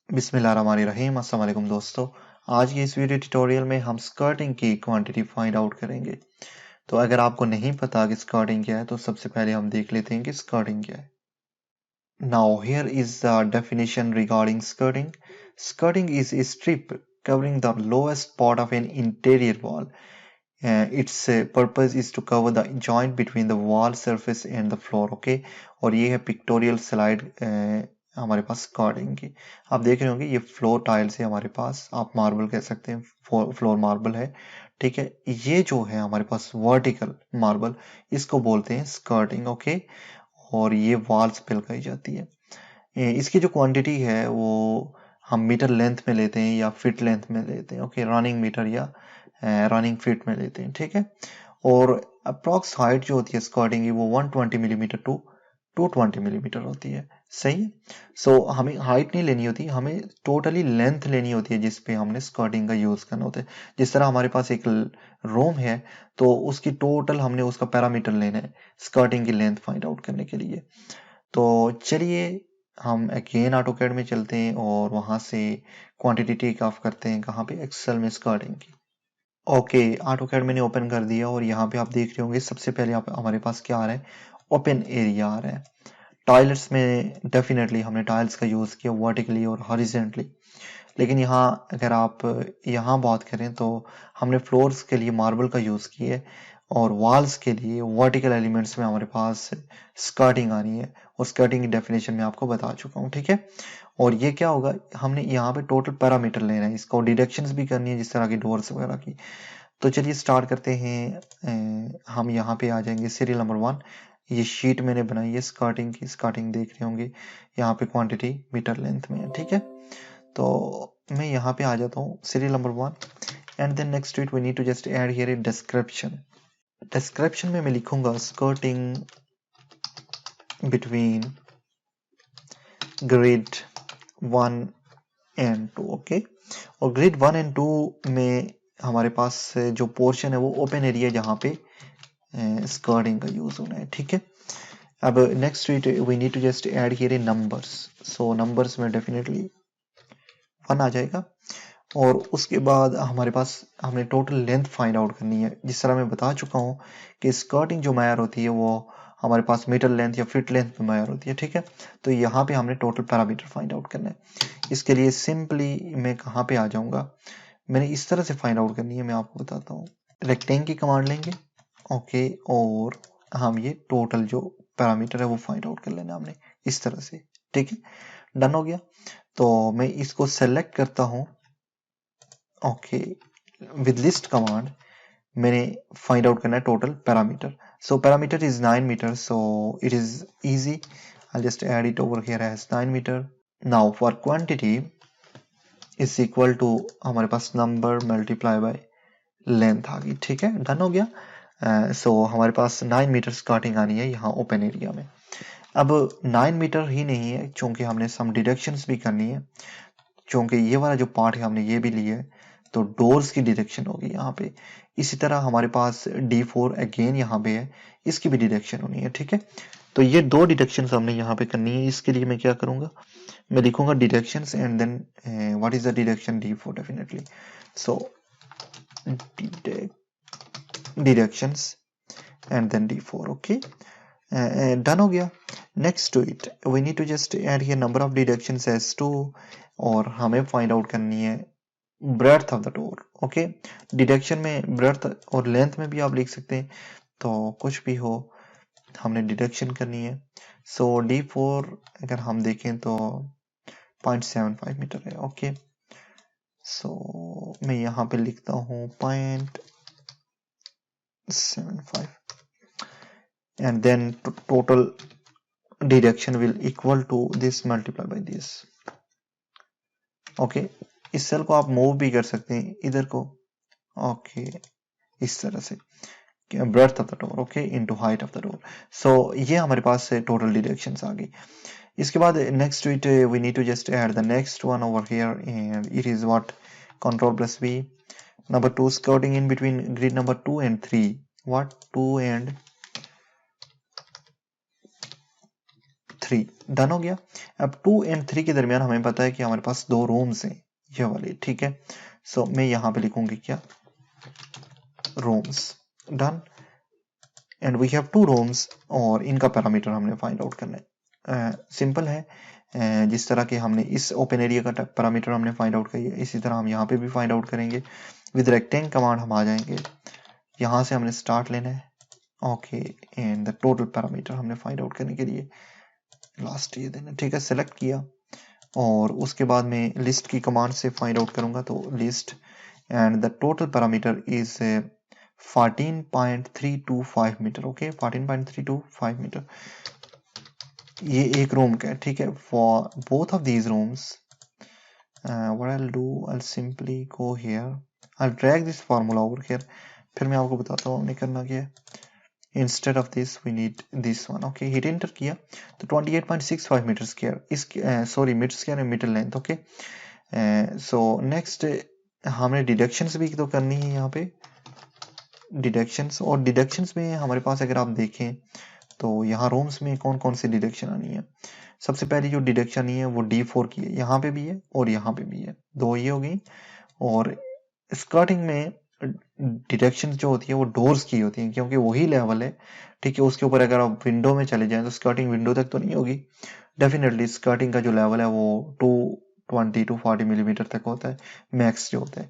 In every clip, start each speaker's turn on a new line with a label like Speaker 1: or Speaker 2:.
Speaker 1: बिस्मिल्लाहिर्रहमानिर्रहीम। अस्सलाम वालेकुम दोस्तों, आज की इस वीडियो ट्यूटोरियल में हम स्कर्टिंग की क्वांटिटी फाइंड आउट करेंगे। तो अगर आपको नहीं पता कि स्कर्टिंग क्या है तो सबसे पहले हम देख लेते हैं कि स्कर्टिंग क्या है। Now here is the definition regarding skirting. Skirting is a strip covering the lowest part of an interior wall. Its purpose is to cover the joint between the wall surface and the floor. Okay, और ये है pictorial slide हमारे पास skirting की। आप देख रहे होंगे ये फ्लोर टाइल्स है हमारे पास, आप मार्बल कह सकते हैं, फ्लोर मार्बल है। ठीक है, ये जो है हमारे पास वर्टिकल मार्बल, इसको बोलते हैं स्कर्टिंग। ओके, और ये वॉल्स पे लगाई जाती है। इसकी जो क्वांटिटी है वो हम मीटर लेंथ में लेते हैं या फिट लेंथ में लेते हैं। ओके, रनिंग मीटर या रनिंग फिट में लेते हैं। ठीक है, और अप्रॉक्स हाइट जो होती है स्कर्टिंग की वो 120 मिलीमीटर टू 220 मिलीमीटर होती है। सही है। सो हमें हाइट नहीं लेनी होती, हमें टोटली लेंथ लेनी होती है जिस पे हमने स्कर्टिंग का यूज करना होता है। जिस तरह हमारे पास एक रूम है तो उसकी टोटल हमने उसका पैरामीटर लेना है स्कर्टिंग की लेंथ फाइंड आउट करने के लिए। तो चलिए हम अगेन ऑटोकैड में चलते हैं और वहां से क्वांटिटी टेक ऑफ करते हैं। कहाँ पे? एक्सेल में स्कर्टिंग की। ओके, ऑटोकैड मैंने ओपन कर दिया और यहाँ पे आप देख रहे होंगे सबसे पहले हमारे पास क्या आ रहा है? ओपन एरिया आ रहा है। टाइल्स में डेफिनेटली हमने टाइल्स का यूज किया वर्टिकली और हॉरिजेंटली, लेकिन यहाँ अगर आप यहाँ बात करें तो हमने फ्लोर्स के लिए मार्बल का यूज किया है और वॉल्स के लिए वर्टिकल एलिमेंट्स में हमारे पास स्कर्टिंग आनी है और स्कर्टिंग की डेफिनेशन मैं आपको बता चुका हूँ। ठीक है, और ये क्या होगा, हमने यहाँ पे टोटल पैरामीटर लेना है, इसको डिडक्शंस भी करनी है जिस तरह की डोर्स वगैरह की। तो चलिए स्टार्ट करते हैं। हम यहाँ पे आ जाएंगे सीरियल नंबर 1। ये शीट मैंने बनाई है स्कर्टिंग की, स्कर्टिंग देख रहे होंगे यहाँ पे क्वांटिटी मीटर लेंथ में है। ठीक है, तो मैं यहाँ पे आ जाता हूँ serial number 1 and then next it we need to just add here a description. Description में मैं लिखूंगा skirting between grid 1 and 2। Okay, और ग्रिड 1 एंड 2 में हमारे पास जो पोर्शन है वो ओपन एरिया जहाँ पे स्कर्टिंग का यूज होना है। ठीक है, अब next we need to just add here a numbers. So numbers में डेफिनेटली 1 आ जाएगा और उसके बाद हमारे पास हमने टोटल लेंथ फाइंड आउट करनी है। जिस तरह मैं बता चुका हूँ कि स्कर्टिंग जो मैयर होती है वो हमारे पास मीटर लेंथ या फिट लेंथ में मैयर होती है। ठीक है, तो यहाँ पे हमने टोटल पैरामीटर फाइंड आउट करना है। इसके लिए सिंपली मैं कहाँ पे आ जाऊंगा, मैंने इस तरह से फाइंड आउट करनी है, मैं आपको बताता हूँ। रेक्टेंग की कमांड लेंगे। ओके, और हम ये टोटल जो पैरामीटर है वो फाइंड आउट कर लेना हमने इस तरह से। ठीक है, डन हो गया। तो मैं इसको सेलेक्ट करता हूँ। ओके, विद लिस्ट कमांड मैंने फाइंड आउट करना है total parameter. So parameter is 9 metre, so it is easy. I just add it over here as 9 metre. Now for quantity is equal to हमारे पास number multiply by length आ गई। ठीक है, done हो गया। सो हमारे पास 9 मीटर स्टार्टिंग आनी है यहाँ ओपन एरिया में। अब 9 मीटर ही नहीं है, चूंकि हमने सम डिडक्शंस भी करनी है, चूंकि ये वाला जो पार्ट है हमने ये भी लिया है तो डोर्स की डिडक्शन होगी यहाँ पे। इसी तरह हमारे पास D4 अगेन यहाँ पे है, इसकी भी डिडक्शन होनी है। ठीक है, तो ये दो डिडक्शंस हमने यहाँ पे करनी है। इसके लिए मैं क्या करूंगा, मैं लिखूंगा deductions and then what is the deduction D4 definitely. So deductions and then D4। Okay, done हो गया। Next to it we need to just add here number of deductions as 2 और हमें फाइंड आउट करनी है breadth of the door. Okay, deduction में breadth और length में भी आप लिख सकते हैं, तो कुछ भी हो हमने डिडक्शन करनी है। सो D4 अगर हम देखें तो 0.75 मीटर है। ओके, सो मैं यहाँ पे लिखता हूँ 0.75 and then total deduction will equal to this multiplied by this. Okay, इस सेल को आप मूव भी कर सकते हैं इधर को। ओके, इस तरह से breadth of the door okay into height of the door. So ये हमारे पास टोटल डिडक्शंस आ गई। इसके बाद next to it we need to just add the next one over here and it is what Ctrl+V। Number 2 skirting in between grid number 2 and 3, what 2 and 3। Done हो गया। अब 2 और 3 के दरमियान हमें पता है कि हमारे पास 2 रूम्स हैं, ये वाले, ठीक है। सो मैं यहाँ पे लिखूंगी क्या, rooms, done. And we have 2 rooms और इनका पैरामीटर हमने फाइंड आउट करना है। सिंपल है, जिस तरह के हमने इस ओपन एरिया का पैरामीटर हमने फाइंड आउट किया, इसी तरह हम यहाँ पे भी फाइंड आउट करेंगे। विद रेक्टेंग कमांड हम आ जाएंगे, यहाँ से हमने स्टार्ट लेना है, okay. And the total parameter हमने फाइंड आउट करने के लिए लास्ट ये देना, ठीक है। सेलेक्ट किया और उसके बाद मैं लिस्ट की कमांड से फाइंड आउट करूंगा, तो list and the total parameter is 14.325 metre, okay, 14.325 metre. ये एक रूम का है, ठीक है। For both of these rooms what I'll do, I'll simply go here, I'll drag this formula over here, फिर मैं आपको बताता हूँ हमने करना क्या है। Instead of this we need this one, okay। hit enter किया तो 28.65 मीटर स्क्वायर, इस सॉरी मीटर स्क्वायर है, metre length, okay. So next हमने डिडक्शंस भी तो करनी है यहाँ पे, डिडक्शंस। और डिडक्शंस में हमारे पास अगर आप देखें तो यहाँ रूम्स में कौन कौन सी डिडक्शन आनी है। सबसे पहली जो डिडक्शन नहीं है वो D4 की है, यहाँ पे भी है और यहाँ पे भी है, दो ये हो गई। और स्कर्टिंग में डिडक्शन जो होती है वो डोर्स की होती है, क्योंकि वही लेवल है, ठीक है। उसके ऊपर अगर आप विंडो में चले जाएं तो स्कर्टिंग विंडो तक तो नहीं होगी, डेफिनेटली स्कर्टिंग का जो लेवल है वो 220 to 40 मिलीमीटर तक होता है, मैक्स जो होता है।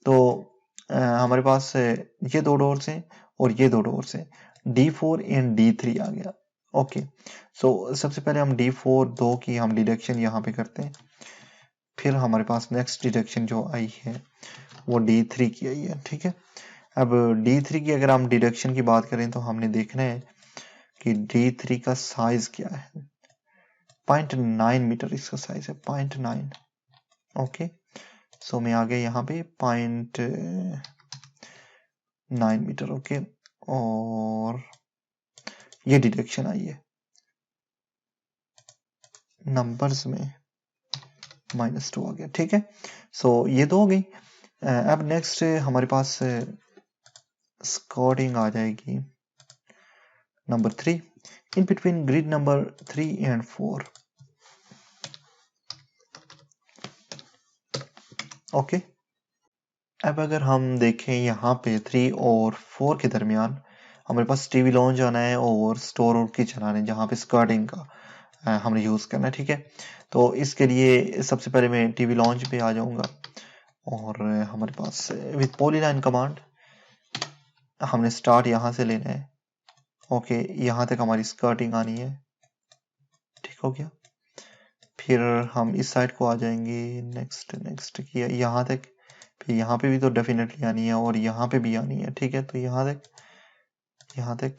Speaker 1: तो हमारे पास ये दो डोर्स हैं और ये दो डोर्स हैं, D4 एंड D3 आ गया, ओके। सो सबसे पहले हम D4 दो की हम डिडक्शन यहाँ पे करते हैं, फिर हमारे पास नेक्स्ट डिडक्शन जो आई है वो D3 की आई है, ठीक है। अब D3 की अगर हम डिडक्शन की बात करें तो हमने देखना है कि D3 का साइज क्या है, 0.9 मीटर इसका साइज है, 0.9, ओके। सो मैं आ गया यहाँ पे 0.9 मीटर, ओके। और ये डिडक्शन आई है नंबर्स में -2 आ गया, ठीक है। सो ये तो हो गई। अब नेक्स्ट हमारे पास स्कॉर्टिंग आ जाएगी number 3, in between grid number 3 and 4, okay. अब अगर हम देखें यहाँ पे 3 और 4 के दरमियान हमारे पास टीवी लॉन्च आना है और स्टोर और किचन आना है, जहाँ पे स्कर्टिंग का हमने यूज़ करना है, ठीक है। तो इसके लिए सबसे पहले मैं टीवी लॉन्च पे आ जाऊँगा और हमारे पास विद पॉलीलाइन कमांड हमने स्टार्ट यहाँ से लेना है, ओके। यहाँ तक हमारी स्कर्टिंग आनी है, ठीक हो गया। फिर हम इस साइड को आ जाएंगे, नेक्स्ट नेक्स्ट किया यहाँ तक, फिर यहाँ पे भी तो डेफिनेटली आनी है और यहाँ पे भी आनी है, ठीक है। तो यहाँ तक,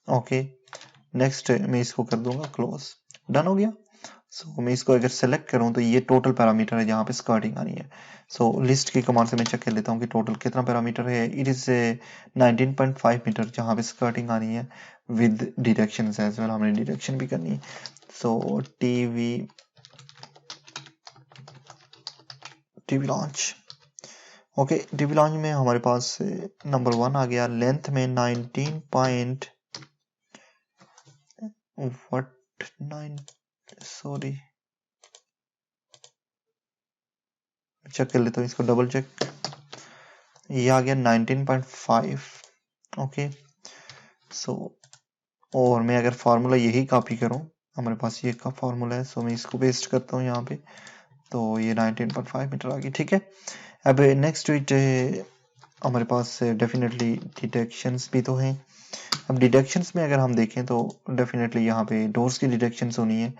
Speaker 1: ओके। नेक्स्ट मैं इसको कर दूंगा क्लोज, डन हो गया। सो मैं इसको अगर सेलेक्ट करूं तो ये टोटल पैरामीटर है जहाँ पे स्कर्टिंग आनी है। सो लिस्ट की कमांड से मैं चेक कर लेता हूँ कि टोटल कितना पैरामीटर है। इट इज 19.5 मीटर जहाँ पे स्कर्टिंग आनी है विद डिडक्शन एज वेल, हमने डिडक्शन भी करनी है। So TV launch, okay. TV launch में हमारे पास नंबर 1 आ गया, लेंथ में 19 सॉरी चेक कर लेता हूँ इसको, डबल चेक, ये आ गया 19.5, ओके। सो और मैं अगर फार्मूला यही कॉपी करूँ, हमारे पास ये का फार्मूला है, सो मैं इसको पेस्ट करता हूँ यहाँ पे, तो ये 19.5 मीटर आ गई, ठीक है। अब नेक्स्ट इट हमारे पास डेफिनेटली डिडक्शंस भी तो हैं। अब डिडक्शंस में अगर हम देखें तो डेफिनेटली यहाँ पे डोर्स की डिडक्शंस होनी है,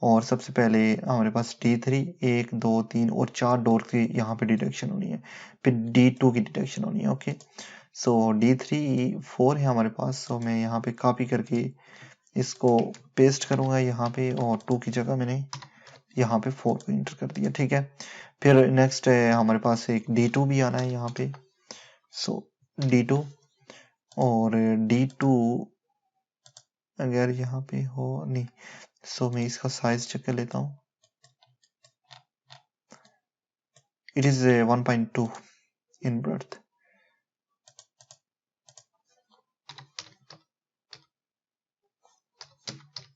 Speaker 1: और सबसे पहले हमारे पास D3 1 2 3 और 4 डोर की यहाँ पे डिडक्शन होनी है, फिर D2 की डिडक्शन होनी है, ओके। सो D3 4 है हमारे पास, सो मैं यहाँ पे कॉपी करके इसको पेस्ट करूंगा यहाँ पे, और 2 की जगह मैंने यहाँ पे 4 को इंटर कर दिया, ठीक है। फिर नेक्स्ट है हमारे पास एक D2 भी आना है यहाँ पे, सो D2 और D2 अगर यहाँ पे हो नहीं, सो मैं इसका साइज चेक कर लेता हूँ, इट इज 1.2 इन ब्रेड्थ,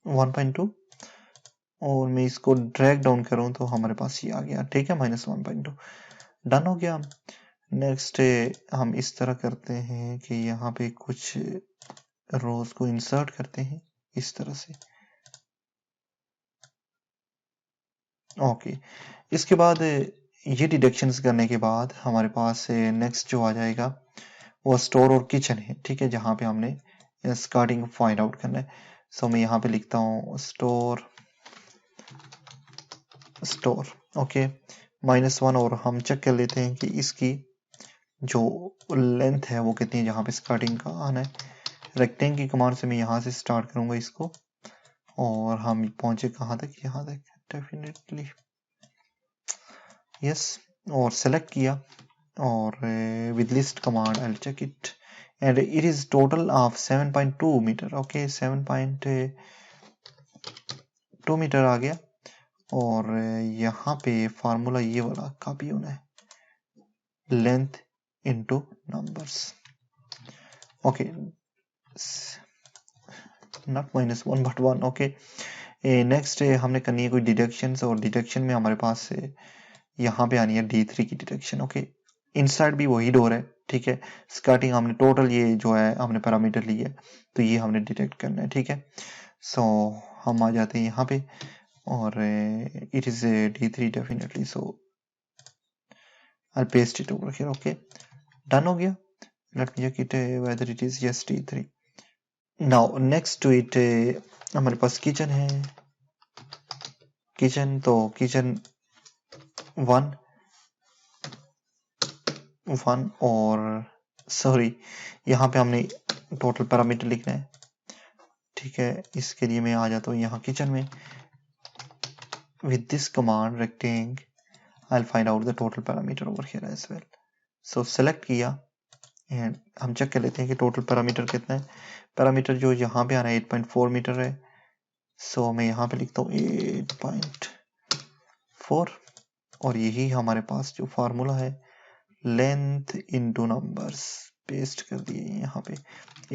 Speaker 1: 1.2 और मैं इसको ड्रैग डाउन करूं तो हमारे पास ये आ गया, ठीक है, -1.2। डन हो गया। नेक्स्ट हम इस तरह करते हैं कि यहाँ पे कुछ रोज को इंसर्ट करते हैं इस तरह से। ओके, इसके बाद ये डिडक्शंस करने के बाद हमारे पास नेक्स्ट जो आ जाएगा वो स्टोर और किचन है, ठीक है, जहाँ पे हमने स्टार्टिंग फाइंड आउट करना है। सो मैं यहाँ पे लिखता हूँ स्टोर ओके -1 और हम चेक कर लेते हैं कि इसकी जो लेंथ है वो कितनी है, जहाँ पे स्टार्टिंग का आना है। रेक्टेंगल की कमांड से मैं यहाँ से स्टार्ट करूँगा इसको और हम पहुंचे कहाँ तक, यहाँ तक डेफिनेटली यस। और सेलेक्ट किया और with list command I will check it and it is total of 7.2 metre. Okay 7.2 metre आ गया और यहाँ पे फार्मूला ये वाला कॉपी होना है, length into numbers. Okay not -1 but 1। Okay next हमने करनी है कोई डिडक्शंस और डिडक्शन में हमारे पास यहाँ पे आनी है D3 की डिडक्शन। ओके इनसाइड भी वही डोर है, ठीक है, स्टार्टिंग हमने टोटल ये जो है हमने पैरामीटर ली है तो ये हमने डिटेक्ट करना है, ठीक है। सो हम आ जाते हैं यहाँ पे और it is D3 definitely, so I paste it over here. Okay done हो गया। Let me check it whether it is yes D3। Now next to it हमारे पास किचन है, किचन तो किचन 1 और सॉरी यहाँ पे हमने टोटल पैरामीटर लिखना है, ठीक है। इसके लिए मैं आ जाता हूँ यहाँ किचन में with this command rectangle I'll find out the total parameter over here as well। so select किया एंड हम चेक कर लेते हैं कि टोटल पैरामीटर कितना है। पैरामीटर जो यहाँ पे आ रहा है 8.4 मीटर है। सो मैं यहाँ पे लिखता हूँ 8.4 और यही हमारे पास जो फार्मूला है लेंथ इनटू नंबर्स पेस्ट कर दिए यहाँ पे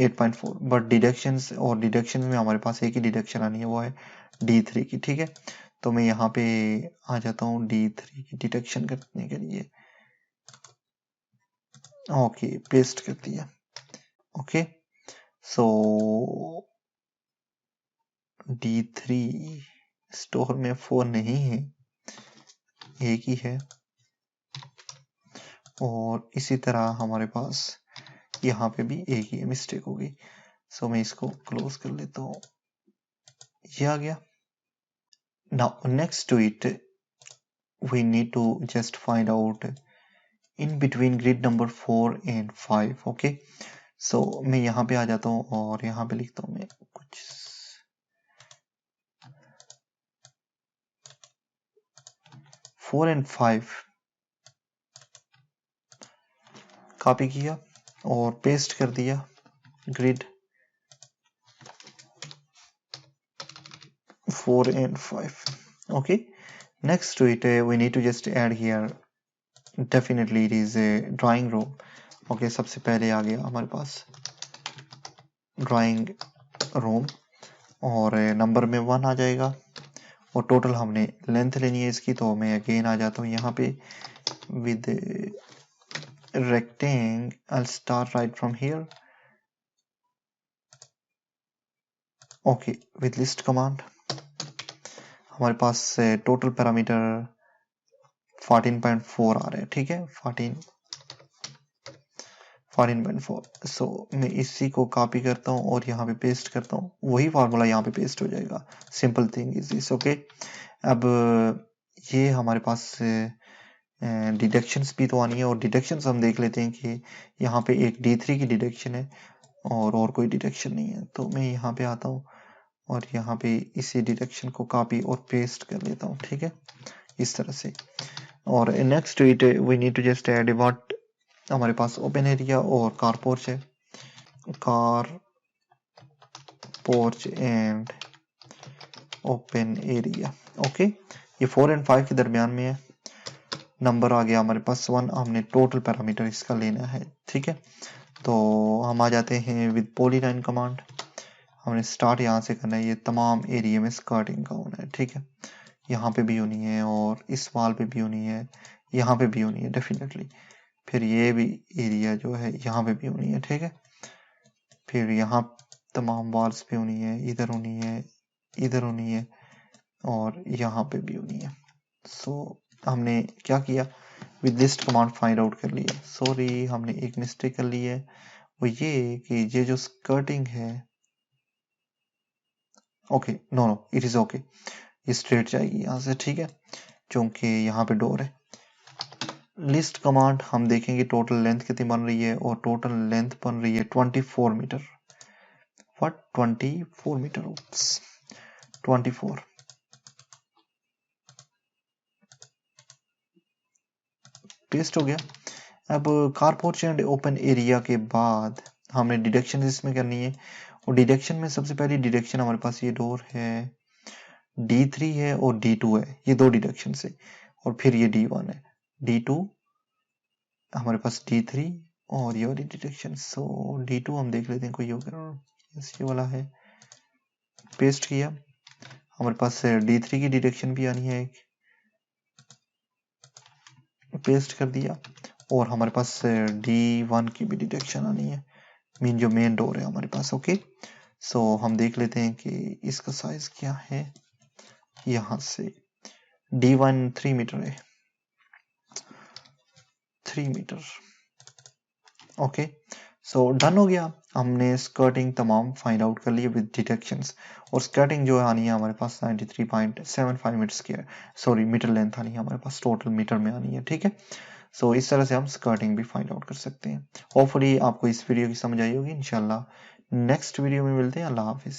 Speaker 1: 8.4। बट डिडक्शंस और डिडक्शन में हमारे पास एक ही डिडक्शन आनी है, वो है D3 की, ठीक है। तो मैं यहाँ पे आ जाता हूँ D3 की डिडक्शन करने के लिए। ओके पेस्ट कर दिया। ओके सो D3 स्टोर में 4 नहीं है, एक ही है और इसी तरह हमारे पास यहाँ पे भी एक ही मिस्टेक हो गई। सो मैं इसको क्लोज कर लेता हूँ, ये आ गया। Now next to it we need to just find out in between grid number 4 and 5। okay so मैं यहाँ पे आ जाता हूँ और यहाँ पे लिखता हूँ मैं कुछ 4 and 5 कॉपी किया और पेस्ट कर दिया grid 4 and 5। okay next to it we need to just add here definitely it is a drawing room। okay सबसे पहले आ गया हमारे पास ड्राइंग रूम और नंबर में 1 आ जाएगा और टोटल हमने लेंथ लेनी है इसकी। तो मैं अगेन आ जाता हूँ यहाँ पे with rectangle I'll start right from here। Okay with list command हमारे पास टोटल पैरामीटर 14.4 आ रहे हैं, ठीक है, 14.4। सो मैं इसी को कॉपी करता हूँ और यहाँ पे पेस्ट करता हूँ, वही फार्मूला यहाँ पे पेस्ट हो जाएगा। Simple thing is this. Okay अब ये हमारे पास डिडक्शंस भी तो आनी है और डिडक्शंस हम देख लेते हैं कि यहाँ पे एक D3 की डिडक्शन है और कोई डिडक्शन नहीं है। तो मैं यहाँ पे आता हूँ और यहाँ पे इसी डिडक्शन को कॉपी और पेस्ट कर लेता हूँ, ठीक है, इस तरह से। और next to it we need to just add what हमारे पास ओपन एरिया और कार पोर्च है, car porch and open area. Okay ये 4 and 5 के दरमियान में है। नंबर आ गया हमारे पास 1, हमने टोटल पैरामीटर इसका लेना है, ठीक है। तो हम आ जाते हैं विद पॉलीलाइन कमांड। हमने स्टार्ट यहाँ से करना है, ये तमाम एरिया में स्कर्टिंग का होना है, ठीक है। यहाँ पे भी होनी है और इस वाल पे भी होनी है, यहाँ पे भी होनी है डेफिनेटली। फिर ये भी एरिया जो है यहाँ पे भी होनी है, ठीक है। फिर यहाँ तमाम वॉल्स पे होनी है, इधर होनी है, इधर होनी है और यहाँ पे भी होनी है। सो हमने क्या किया, with list command find out कर लिया। सॉरी हमने एक मिस्टेक कर ली है, वो ये कि ये जो स्कर्टिंग है, okay no no it is okay, ये स्ट्रेट जाएगी यहाँ से, ठीक है, क्योंकि यहाँ पे डोर है। लिस्ट कमांड हम देखेंगे टोटल लेंथ कितनी बन रही है, और टोटल लेंथ बन रही है 24 metre. What 24 metre, oops, 24। Paste हो गया। अब कारपोर्च एंड ओपन एरिया के बाद हमने डिडक्शन इसमें करनी है, और डिडक्शन में सबसे पहली डिडक्शन हमारे पास ये डोर है, D3 है और D2 है, ये दो डिडक्शन से, और फिर ये D1 है, D2 हमारे पास D3 और ये वाली डिडक्शन। सो D2 हम देख लेते हैं कोई होगा, ये वाला है, पेस्ट किया। हमारे पास D3 की डिडक्शन भी आनी है एक, पेस्ट कर दिया, और हमारे पास D1 की भी डिडक्शन आनी है, मीन जो मेन डोर है हमारे पास, ओके। सो हम देख लेते हैं कि इसका साइज क्या है। यहाँ से D1 3 मीटर है, 3 मीटर, ओके। सो डन हो गया, हमने स्कर्टिंग तमाम फाइंड आउट कर लिए विद डिडक्शंस, और स्कर्टिंग जो आनी है हमारे पास 93.75 metre square, sorry metre length आनी है हमारे पास, टोटल मीटर में आनी है, ठीक है। सो इस तरह से हम स्कर्टिंग भी फाइंड आउट कर सकते हैं। होपफुली आपको इस वीडियो की समझ आई होगी। इंशाल्लाह नेक्स्ट वीडियो में मिलते हैं। अल्लाह हाफिज।